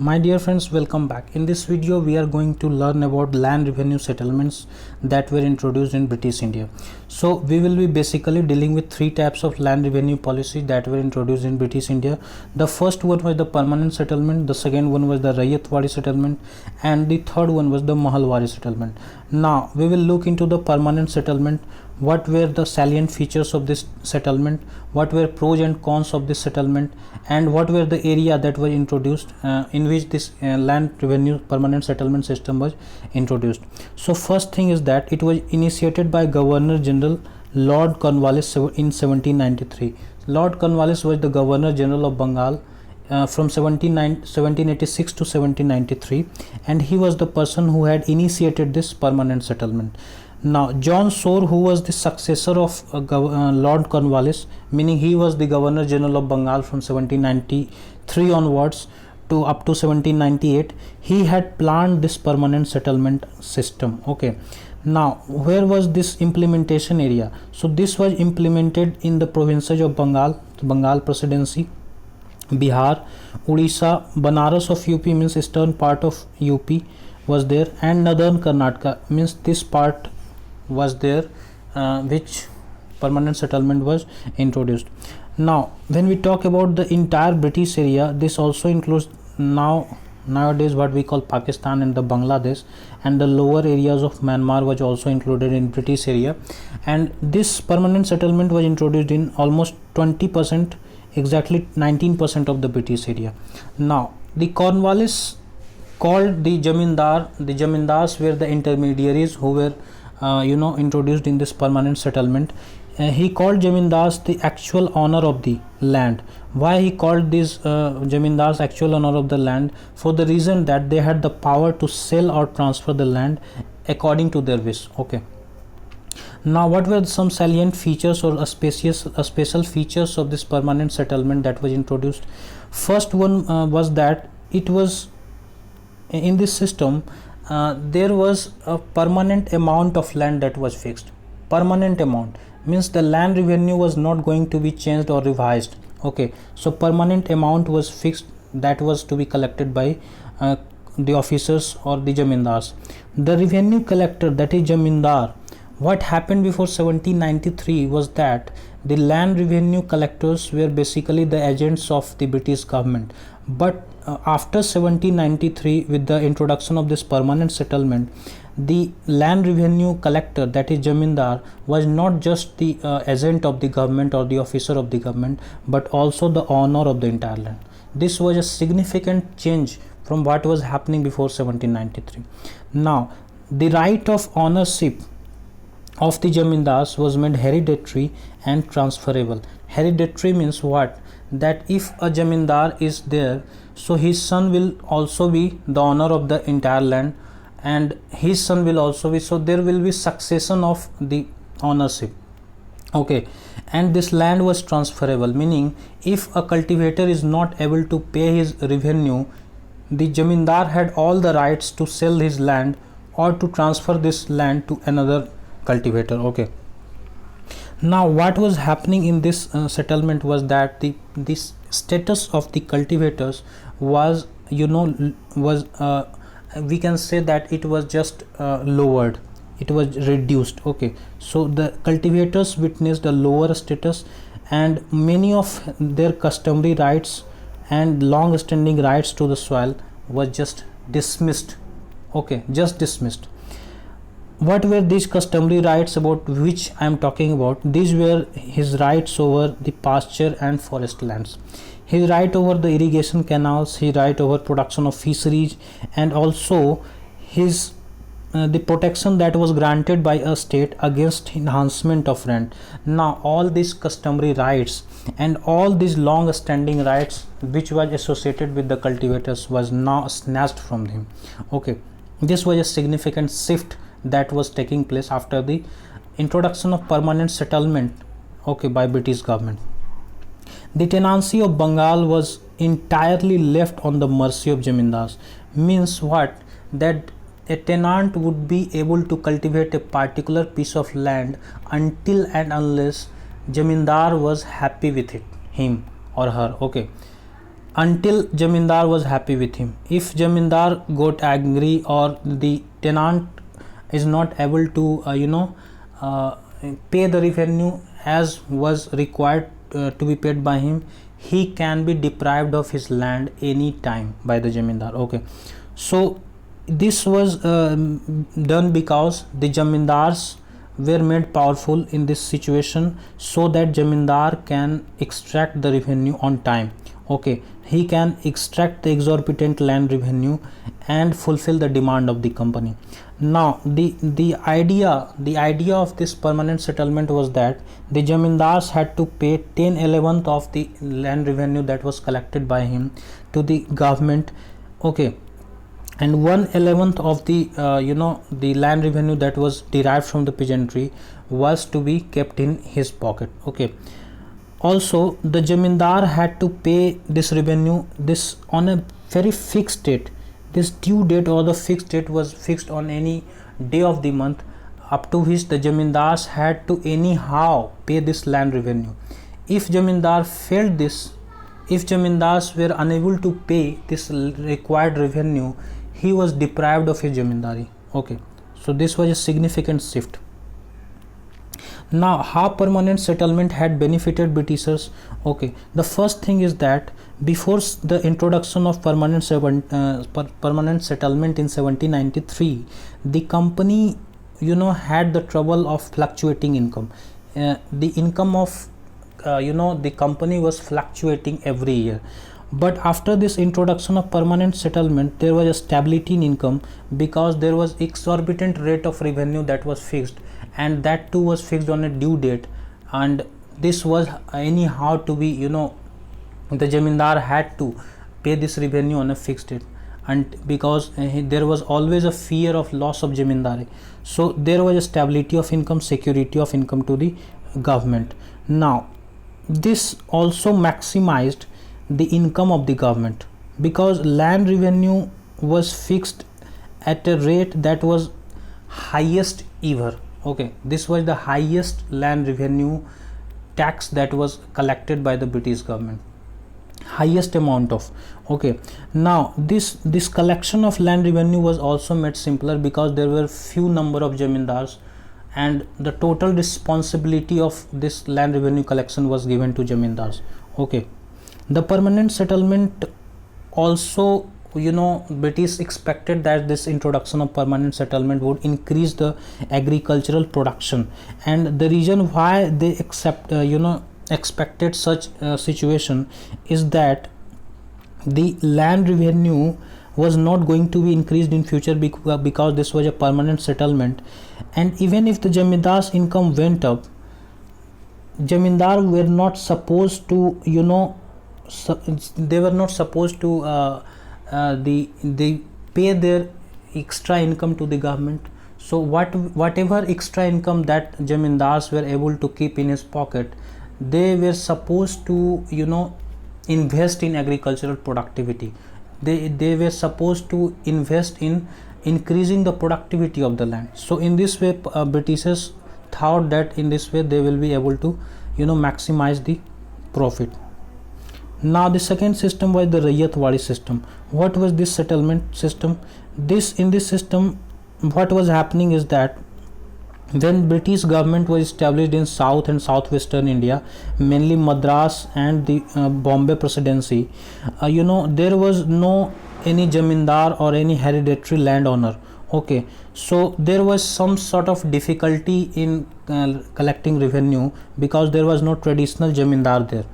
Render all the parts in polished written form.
My dear friends, welcome back. In this video we are going to learn about land revenue settlements that were introduced in British India. So we will be basically dealing with three types of land revenue policy that were introduced in British India. The first one was the permanent settlement, the second one was the Ryotwari settlement, and the third one was the Mahalwari settlement. Now we will look into the permanent settlement. What were the salient features of this settlement, what were pros and cons of this settlement, and what were the area that were introduced in which this land revenue permanent settlement system was introduced. So first thing is that it was initiated by Governor General Lord Cornwallis in 1793. Lord Cornwallis was the Governor General of Bengal from 1786 to 1793, and he was the person who had initiated this permanent settlement. Now John Shore, who was the successor of Lord Cornwallis, meaning he was the Governor General of Bengal from 1793 onwards to up to 1798, he had planned this permanent settlement system. Okay, now where was this implementation area? So this was implemented in the provinces of Bengal, Bengal Presidency, Bihar, Odisha, Banaras of UP means eastern part of UP was there, and northern Karnataka means this part was there, which permanent settlement was introduced. Now when we talk about the entire British area, this also includes nowadays what we call Pakistan and the Bangladesh, and the lower areas of Myanmar was also included in British area. And this permanent settlement was introduced in almost 20%, exactly 19% of the British area. Now the Cornwallis called the Jamindars were the intermediaries who were introduced in this permanent settlement. He called Jamindars the actual owner of the land. Why he called these Jamindars actual owner of the land? For the reason that they had the power to sell or transfer the land according to their wish. Okay. Now what were some salient features or special features of this permanent settlement that was introduced? First one was that it was in this system there was a permanent amount of land that was fixed. Permanent amount means the land revenue was not going to be changed or revised. Okay, so permanent amount was fixed that was to be collected by the officers or the Jamindars. The revenue collector, that is Jamindar, what happened before 1793 was that the land revenue collectors were basically the agents of the British government. But after 1793, with the introduction of this permanent settlement, the land revenue collector, that is Jamindar, was not just the agent of the government or the officer of the government, but also the owner of the entire land. This was a significant change from what was happening before 1793. Now the right of ownership of the Jamindars was made hereditary and transferable. Hereditary means what? That if a Jamindar is there, so his son will also be the owner of the entire land, and his son will also be, so there will be succession of the ownership. Okay, and this land was transferable, meaning if a cultivator is not able to pay his revenue, the Jamindar had all the rights to sell his land or to transfer this land to another cultivator. Okay, now what was happening in this settlement was that this status of the cultivators was we can say that it was just lowered, it was reduced. Okay, so the cultivators witnessed a lower status, and many of their customary rights and long standing rights to the soil was just dismissed. Okay, just dismissed. What were these customary rights about which I am talking about? These were his rights over the pasture and forest lands, his right over the irrigation canals, his right over production of fisheries, and also his the protection that was granted by a state against enhancement of rent. Now all these customary rights and all these long standing rights which was associated with the cultivators was now snatched from him. Okay, this was a significant shift that was taking place after the introduction of permanent settlement, okay, by British government. The tenancy of Bengal was entirely left on the mercy of Jamindars. Means what? That a tenant would be able to cultivate a particular piece of land until and unless Jamindar was happy with it, him or her. Okay, until Jamindar was happy with him. If Jamindar got angry or the tenant is not able to uh, pay the revenue as was required to be paid by him, he can be deprived of his land any time by the Jamindar. Okay, so this was done because the Jamindars were made powerful in this situation, so that Jamindar can extract the revenue on time. Okay, he can extract the exorbitant land revenue and fulfill the demand of the company. Now the idea of this permanent settlement was that the Jamindars had to pay 10/11 of the land revenue that was collected by him to the government. Okay, and 1/11 of the the land revenue that was derived from the peasantry was to be kept in his pocket. Okay, also the Jamindar had to pay this revenue this on a very fixed date. This due date or the fixed date was fixed on any day of the month, up to which the Jamindars had to anyhow pay this land revenue. If Jamindar failed this, if Jamindars were unable to pay this required revenue, he was deprived of his Jamindari. Okay, so this was a significant shift. Now, how permanent settlement had benefited Britishers? Okay, the first thing is that before the introduction of permanent settlement in 1793, the company had the trouble of fluctuating income. The income of the company was fluctuating every year. But after this introduction of permanent settlement, there was a stability in income, because there was exorbitant rate of revenue that was fixed, and that too was fixed on a due date, and this was anyhow to be the Jamindar had to pay this revenue on a fixed date, and because there was always a fear of loss of Jamindari, so there was a stability of income, security of income to the government. Now this also maximized the income of the government, because land revenue was fixed at a rate that was highest ever. Okay, this was the highest land revenue tax that was collected by the British government, highest amount of. Okay, now this collection of land revenue was also made simpler, because there were few number of Jamindars, and the total responsibility of this land revenue collection was given to Jamindars. Okay, the permanent settlement also, British expected that this introduction of permanent settlement would increase the agricultural production, and the reason why they expected such a situation is that the land revenue was not going to be increased in future, because this was a permanent settlement, and even if the Jamindar's income went up, Jamindar were not supposed to they were not supposed to they pay their extra income to the government. So whatever extra income that Jamindars were able to keep in his pocket, they were supposed to invest in agricultural productivity. They were supposed to invest in increasing the productivity of the land. So in this way, Britishers thought that in this way they will be able to maximize the profit. Now the second system was the Ryotwari system. What was this settlement system? In this system, what was happening is that when British government was established in South and Southwestern India, mainly Madras and the Bombay Presidency, there was no any Jamindar or any hereditary landowner. Okay, so there was some sort of difficulty in collecting revenue, because there was no traditional Jamindar there.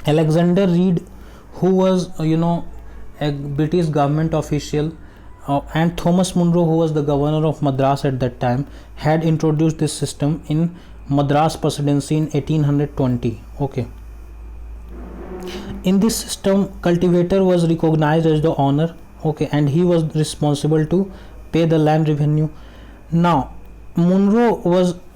Alexander Reed, who was a British government official, and Thomas Munro, who was the governor of Madras at that time, had introduced this system in Madras Presidency in 1820. Okay, in this system, cultivator was recognized as the owner. Okay, and he was responsible to pay the land revenue. Now Munro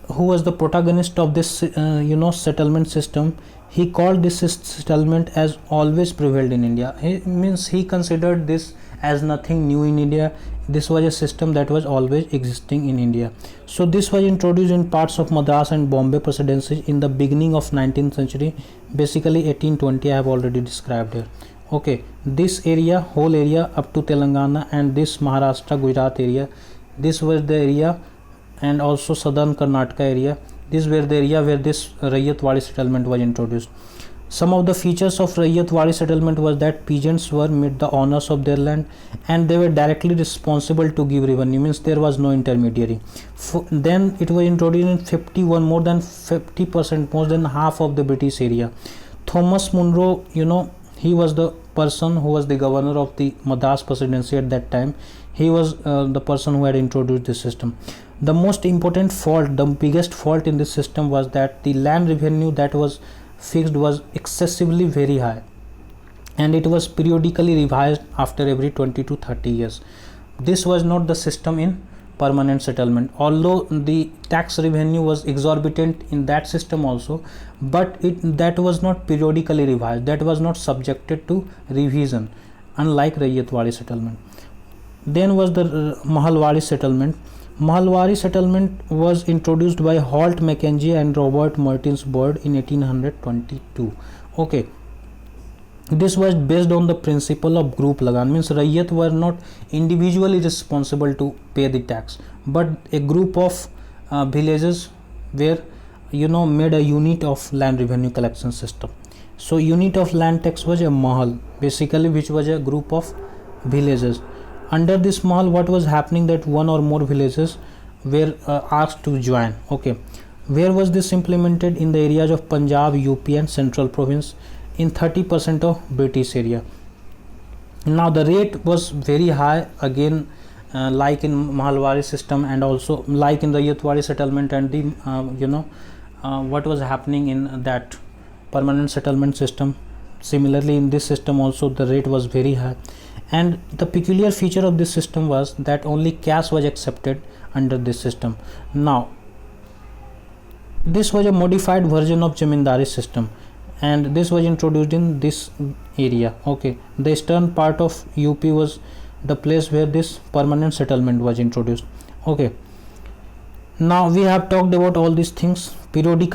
who was the protagonist of this settlement system. He called this settlement as always prevailed in India. He considered this as nothing new in India. This was a system that was always existing in India. So this was introduced in parts of Madras and Bombay presidencies in the beginning of 19th century, basically 1820. I have already described here. Okay, this area, whole area up to Telangana, and this Maharashtra, Gujarat area, this was the area, and also southern Karnataka area. These were the area where this Ryotwari settlement was introduced. Some of the features of Ryotwari settlement was that peasants were made the owners of their land, and they were directly responsible to give revenue, means there was no intermediary. Then it was introduced in 51, more than 50%, more than half of the British area. Thomas Munro, he was the person who was the governor of the Madras presidency at that time. He was the person who had introduced this system. The most important fault, the biggest fault in this system was that the land revenue that was fixed was excessively very high, and it was periodically revised after every 20 to 30 years. This was not the system in permanent settlement, although the tax revenue was exorbitant in that system also, but that was not periodically revised, that was not subjected to revision, unlike Ryotwari settlement. Then was the Mahalwari settlement. Mahalwari settlement was introduced by Holt Mackenzie and Robert Martins Bird in 1822. Okay, this was based on the principle of group lagan, means Rayyat were not individually responsible to pay the tax, but a group of villages were made a unit of land revenue collection system. So unit of land tax was a mahal, basically, which was a group of villages. Under this mahal, what was happening, that one or more villages were asked to join. Okay, where was this implemented? In the areas of Punjab, UP and Central Province, in 30% of British area. Now the rate was very high, again like in Mahalwari system, and also like in the Ryotwari settlement, and the what was happening in that permanent settlement system. Similarly, in this system also the rate was very high, and the peculiar feature of this system was that only cash was accepted under this system. Now this was a modified version of Jamindari system, and this was introduced in this area. Okay, the eastern part of UP was the place where this permanent settlement was introduced. Okay, now we have talked about all these things. Periodic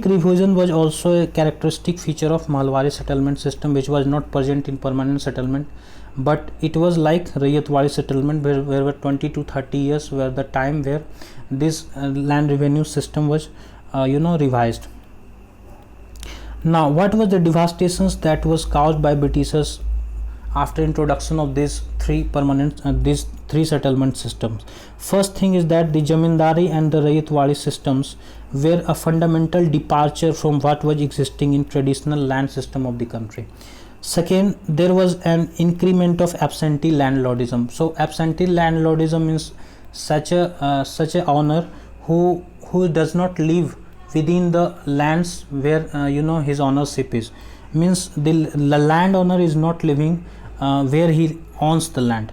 revision was also a characteristic feature of Mahalwari settlement system, which was not present in permanent settlement, but it was like Ryotwari settlement, where were 20 to 30 years were the time where this land revenue system was revised. Now what was the devastations that was caused by Britishers after introduction of these three settlement systems? First thing is that the Jamindari and the Ryotwari systems were a fundamental departure from what was existing in traditional land system of the country. Second, there was an increment of absentee landlordism. So absentee landlordism means such a owner who does not live within the lands where his ownership is, means the landowner is not living where he owns the land.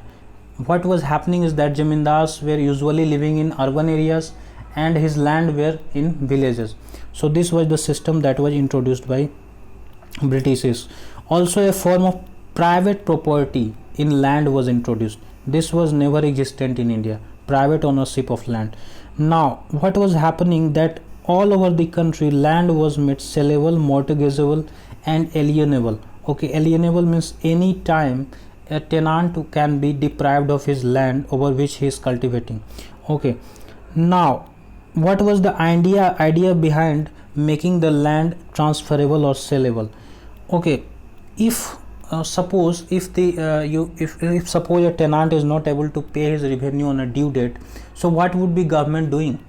What was happening is that Jamindars were usually living in urban areas and his land were in villages. So this was the system that was introduced by Britishers. Also a form of private property in land was introduced. This was never existent in India, private ownership of land. Now what was happening, that all over the country land was made sellable, mortgageable and alienable. Okay, alienable means any time a tenant can be deprived of his land over which he is cultivating. Okay, now what was the idea behind making the land transferable or sellable? Okay, if suppose if suppose a tenant is not able to pay his revenue on a due date, so what would be government doing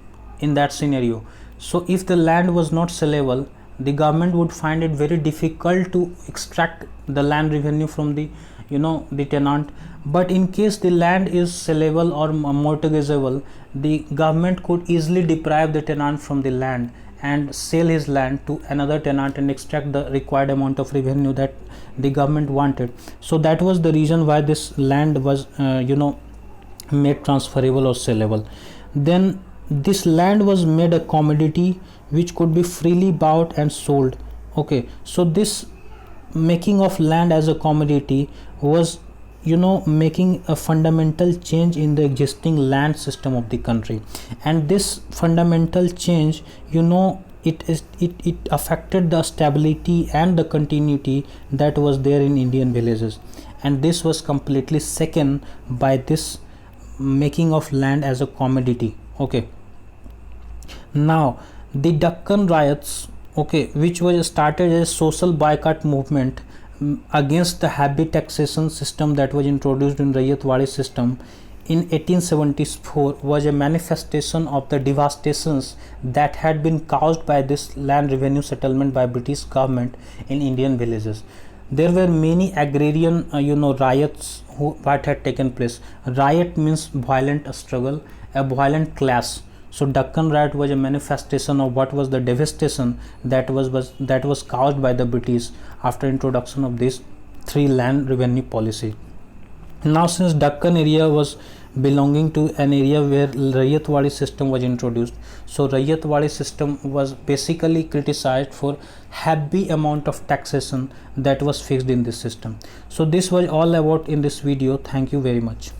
in that scenario? So if the land was not sellable, the government would find it very difficult to extract the land revenue from the tenant. But in case the land is sellable or mortgageable, the government could easily deprive the tenant from the land and sell his land to another tenant and extract the required amount of revenue that the government wanted. So that was the reason why this land was made transferable or sellable. Then this land was made a commodity which could be freely bought and sold. Okay, so this making of land as a commodity was making a fundamental change in the existing land system of the country. And this fundamental change it affected the stability and the continuity that was there in Indian villages, and this was completely second by this making of land as a commodity. Okay, now the Deccan riots, okay, which was started as social boycott movement against the heavy taxation system that was introduced in Ryotwari system in 1874, was a manifestation of the devastations that had been caused by this land revenue settlement by British government in Indian villages. There were many agrarian riots what had taken place. Riot means violent struggle, a violent clash. So Deccan riot was a manifestation of what was the devastation that was caused by the British after introduction of this three land revenue policy. Now, since Deccan area was belonging to an area where Ryotwari system was introduced, so Ryotwari system was basically criticized for heavy amount of taxation that was fixed in this system. So this was all about in this video. Thank you very much.